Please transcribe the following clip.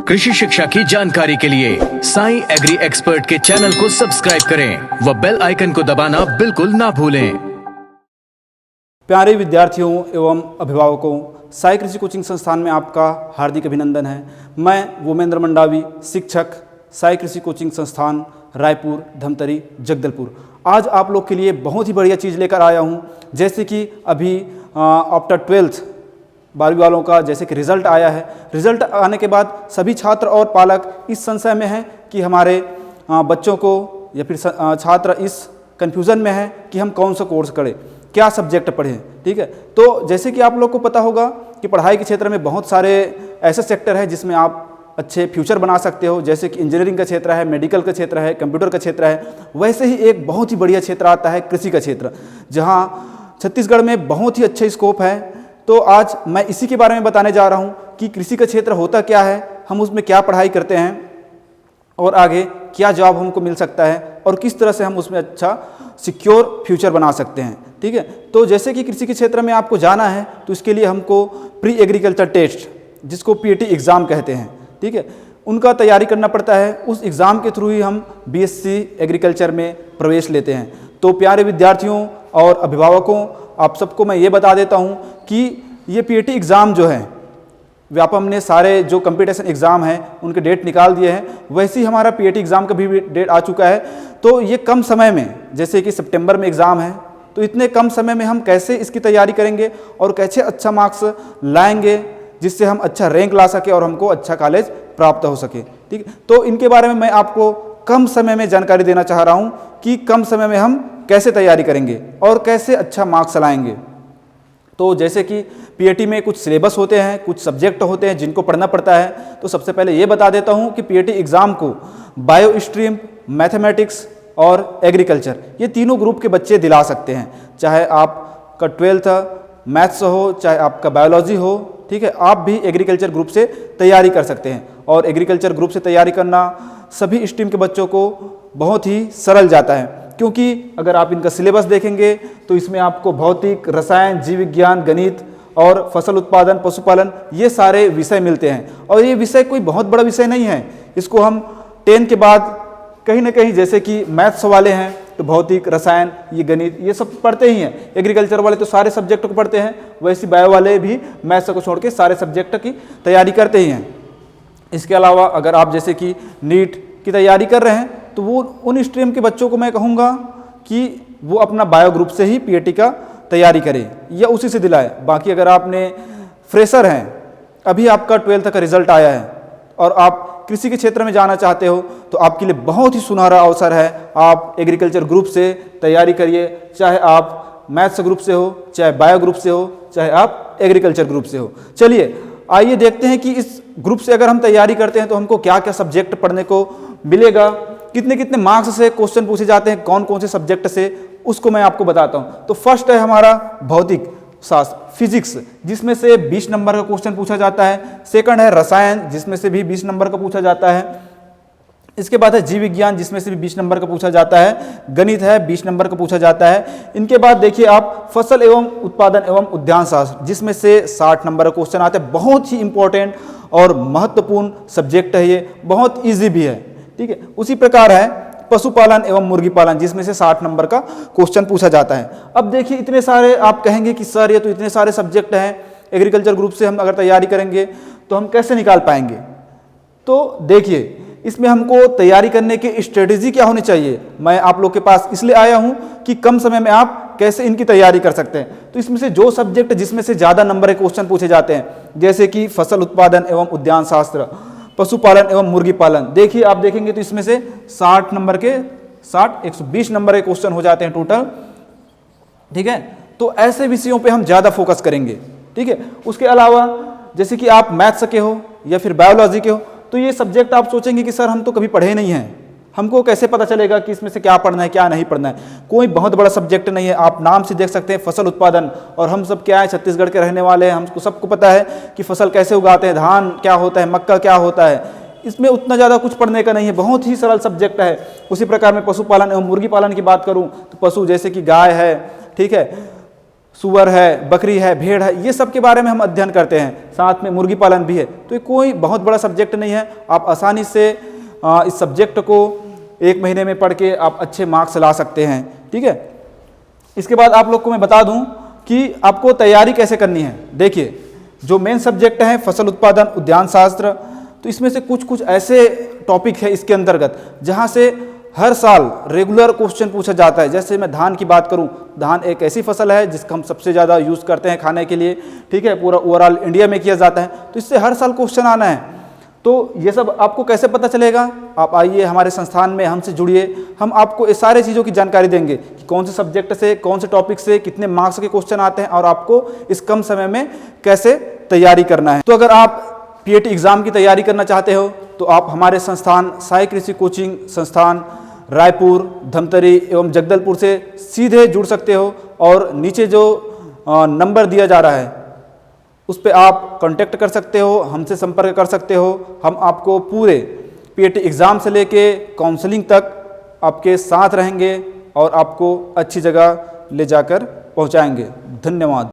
कृषि शिक्षा की जानकारी के लिए साई एग्री एक्सपर्ट के चैनल को सब्सक्राइब करें व बेल आइकन को दबाना बिल्कुल ना भूलें। प्यारे विद्यार्थियों एवं अभिभावकों, साई कृषि कोचिंग संस्थान में आपका हार्दिक अभिनंदन है। मैं वोमेंद्र मंडावी, शिक्षक, साई कृषि कोचिंग संस्थान, रायपुर, धमतरी, जगदलपुर। आज आप लोग के लिए बहुत ही बढ़िया चीज़ लेकर आया हूँ। जैसे कि अभी आफ्टर 12th 12वीं वालों का जैसे कि रिज़ल्ट आया है। रिज़ल्ट आने के बाद सभी छात्र और पालक इस संशय में हैं कि हमारे बच्चों को या फिर छात्र इस कन्फ्यूज़न में है कि हम कौन सा कोर्स करें, क्या सब्जेक्ट पढ़ें। ठीक है, तो जैसे कि आप लोग को पता होगा कि पढ़ाई के क्षेत्र में बहुत सारे ऐसे सेक्टर है जिसमें आप अच्छे फ्यूचर बना सकते हो। जैसे कि इंजीनियरिंग का क्षेत्र है, मेडिकल का क्षेत्र है, कंप्यूटर का क्षेत्र है। वैसे ही एक बहुत ही बढ़िया क्षेत्र आता है कृषि का क्षेत्र, जहाँ छत्तीसगढ़ में बहुत ही अच्छे स्कोप है। तो आज मैं इसी के बारे में बताने जा रहा हूँ कि कृषि का क्षेत्र होता क्या है, हम उसमें क्या पढ़ाई करते हैं और आगे क्या जॉब हमको मिल सकता है और किस तरह से हम उसमें अच्छा सिक्योर फ्यूचर बना सकते हैं। ठीक है, तो जैसे कि कृषि के क्षेत्र में आपको जाना है तो इसके लिए हमको प्री एग्रीकल्चर टेस्ट, जिसको पीएटी एग्ज़ाम कहते हैं, ठीक है, उनका तैयारी करना पड़ता है। उस एग्ज़ाम के थ्रू ही हम बीएससी एग्रीकल्चर में प्रवेश लेते हैं। तो प्यारे विद्यार्थियों और अभिभावकों, आप सबको मैं ये बता देता हूँ कि ये पीएटी एग्ज़ाम जो है, व्यापम ने सारे जो कंपटीशन एग्ज़ाम हैं उनके डेट निकाल दिए हैं। वैसे ही हमारा पीएटी एग्ज़ाम का भी डेट आ चुका है। तो ये कम समय में, जैसे कि सितंबर में एग्ज़ाम है, तो इतने कम समय में हम कैसे इसकी तैयारी करेंगे और कैसे अच्छा मार्क्स लाएंगे जिससे हम अच्छा रैंक ला सके और हमको अच्छा कॉलेज प्राप्त हो सके। ठीक है, तो इनके बारे में मैं आपको कम समय में जानकारी देना चाह रहा हूँ कि कम समय में हम कैसे तैयारी करेंगे और कैसे अच्छा मार्क्स लाएंगे। तो जैसे कि पीएटी में कुछ सिलेबस होते हैं, कुछ सब्जेक्ट होते हैं जिनको पढ़ना पड़ता है। तो सबसे पहले ये बता देता हूँ कि पीएटी एग्ज़ाम को बायो स्ट्रीम, मैथमेटिक्स और एग्रीकल्चर, ये तीनों ग्रुप के बच्चे दिला सकते हैं। चाहे आपका 12th मैथ्स हो, चाहे आपका बायोलॉजी हो, ठीक है, आप भी एग्रीकल्चर ग्रुप से तैयारी कर सकते हैं। और एग्रीकल्चर ग्रुप से तैयारी करना सभी स्ट्रीम के बच्चों को बहुत ही सरल जाता है, क्योंकि अगर आप इनका सिलेबस देखेंगे तो इसमें आपको भौतिक, रसायन, जीव विज्ञान, गणित और फसल उत्पादन, पशुपालन, ये सारे विषय मिलते हैं। और ये विषय कोई बहुत बड़ा विषय नहीं है। इसको हम 10 के बाद कहीं ना कहीं, जैसे कि मैथ्स वाले हैं तो भौतिक, रसायन, ये गणित, ये सब पढ़ते ही हैं। एग्रीकल्चर वाले तो सारे सब्जेक्ट को पढ़ते हैं, वैसे बायो वाले भी मैथ्स को छोड़ के सारे सब्जेक्ट की तैयारी करते ही हैं। इसके अलावा अगर आप जैसे कि नीट की तैयारी कर रहे हैं तो वो उन स्ट्रीम के बच्चों को मैं कहूँगा कि वो अपना बायो ग्रुप से ही पीएटी का तैयारी करें या उसी से दिलाए। बाकी अगर आपने फ्रेशर हैं, अभी आपका 12th का रिजल्ट आया है और आप कृषि के क्षेत्र में जाना चाहते हो, तो आपके लिए बहुत ही सुनहरा अवसर है। आप एग्रीकल्चर ग्रुप से तैयारी करिए, चाहे आप मैथ्स ग्रुप से हो, चाहे बायो ग्रुप से हो, चाहे आप एग्रीकल्चर ग्रुप से हो। चलिए आइए देखते हैं कि इस ग्रुप से अगर हम तैयारी करते हैं तो हमको क्या क्या सब्जेक्ट पढ़ने को मिलेगा, कितने कितने मार्क्स से क्वेश्चन पूछे जाते हैं, कौन कौन से सब्जेक्ट से, उसको मैं आपको बताता हूँ। तो फर्स्ट है हमारा भौतिक शास्त्र, फिजिक्स, जिसमें से 20 नंबर का क्वेश्चन पूछा जाता है। सेकंड है रसायन, जिसमें से भी 20 नंबर का पूछा जाता है। इसके बाद है जीव विज्ञान, जिसमें से भी 20 नंबर का पूछा जाता है। गणित है, 20 नंबर का पूछा जाता है। इनके बाद देखिए आप फसल एवं उत्पादन एवं उद्यान शास्त्र, जिसमें से 60 नंबर का क्वेश्चन आता है। बहुत ही इंपॉर्टेंट और महत्वपूर्ण सब्जेक्ट है ये, बहुत ईजी भी है। ठीक है, उसी प्रकार है पशुपालन एवं मुर्गी पालन, जिसमें से 60 नंबर का क्वेश्चन पूछा जाता है। अब देखिए इतने सारे, आप कहेंगे कि सर ये तो इतने सारे सब्जेक्ट हैं, एग्रीकल्चर ग्रुप से हम अगर तैयारी करेंगे तो हम कैसे निकाल पाएंगे। तो देखिए इसमें हमको तैयारी करने की स्ट्रेटेजी क्या होनी चाहिए, मैं आप लोग के पास इसलिए आया हूं कि कम समय में आप कैसे इनकी तैयारी कर सकते हैं। तो इसमें से जो सब्जेक्ट जिसमें से ज़्यादा नंबर के क्वेश्चन पूछे जाते हैं, जैसे कि फसल उत्पादन एवं उद्यान शास्त्र, पशुपालन एवं मुर्गी पालन, देखिए आप देखेंगे तो इसमें से 60 नंबर के 120 नंबर के क्वेश्चन हो जाते हैं टोटल। ठीक है, तो ऐसे विषयों पे हम ज़्यादा फोकस करेंगे। ठीक है, उसके अलावा जैसे कि आप मैथ्स के हो या फिर बायोलॉजी के हो, तो ये सब्जेक्ट आप सोचेंगे कि सर हम तो कभी पढ़े नहीं हैं, हमको कैसे पता चलेगा कि इसमें से क्या पढ़ना है क्या नहीं पढ़ना है। कोई बहुत बड़ा सब्जेक्ट नहीं है, आप नाम से देख सकते हैं फसल उत्पादन, और हम सब क्या है, छत्तीसगढ़ के रहने वाले हैं, हमको सबको पता है कि फसल कैसे उगाते हैं, धान क्या होता है, मक्का क्या होता है। इसमें उतना ज़्यादा कुछ पढ़ने का नहीं है, बहुत ही सरल सब्जेक्ट है। उसी प्रकार में पशुपालन एवं मुर्गी पालन की बात करूँ तो पशु जैसे कि गाय है, ठीक है, सूअर है, बकरी है, भेड़ है, ये सब के बारे में हम अध्ययन करते हैं। साथ में मुर्गी पालन भी है। तो ये कोई बहुत बड़ा सब्जेक्ट नहीं है। आप आसानी से इस सब्जेक्ट को 1 महीने में पढ़ के आप अच्छे मार्क्स ला सकते हैं। ठीक है, इसके बाद आप लोग को मैं बता दूं कि आपको तैयारी कैसे करनी है। देखिए, जो मेन सब्जेक्ट है फसल उत्पादन उद्यान शास्त्र, तो इसमें से कुछ ऐसे टॉपिक है इसके अंतर्गत जहाँ से हर साल रेगुलर क्वेश्चन पूछा जाता है। जैसे मैं धान की बात करूं, धान एक ऐसी फसल है जिसका हम सबसे ज़्यादा यूज़ करते हैं खाने के लिए। ठीक है, पूरा ओवरऑल इंडिया में किया जाता है, तो इससे हर साल क्वेश्चन आना है। तो ये सब आपको कैसे पता चलेगा? आप आइए हमारे संस्थान में, हमसे जुड़िए। हम आपको इस सारे चीज़ों की जानकारी देंगे कि कौन से सब्जेक्ट से, कौन से टॉपिक से कितने मार्क्स के क्वेश्चन आते हैं और आपको इस कम समय में कैसे तैयारी करना है। तो अगर आप PAT एग्ज़ाम की तैयारी करना चाहते हो तो आप हमारे संस्थान साई कृषि कोचिंग संस्थान रायपुर, धमतरी एवं जगदलपुर से सीधे जुड़ सकते हो। और नीचे जो नंबर दिया जा रहा है उस पर आप कांटेक्ट कर सकते हो, हमसे संपर्क कर सकते हो। हम आपको पूरे PAT एग्ज़ाम से लेके काउंसलिंग तक आपके साथ रहेंगे और आपको अच्छी जगह ले जाकर पहुंचाएंगे। धन्यवाद।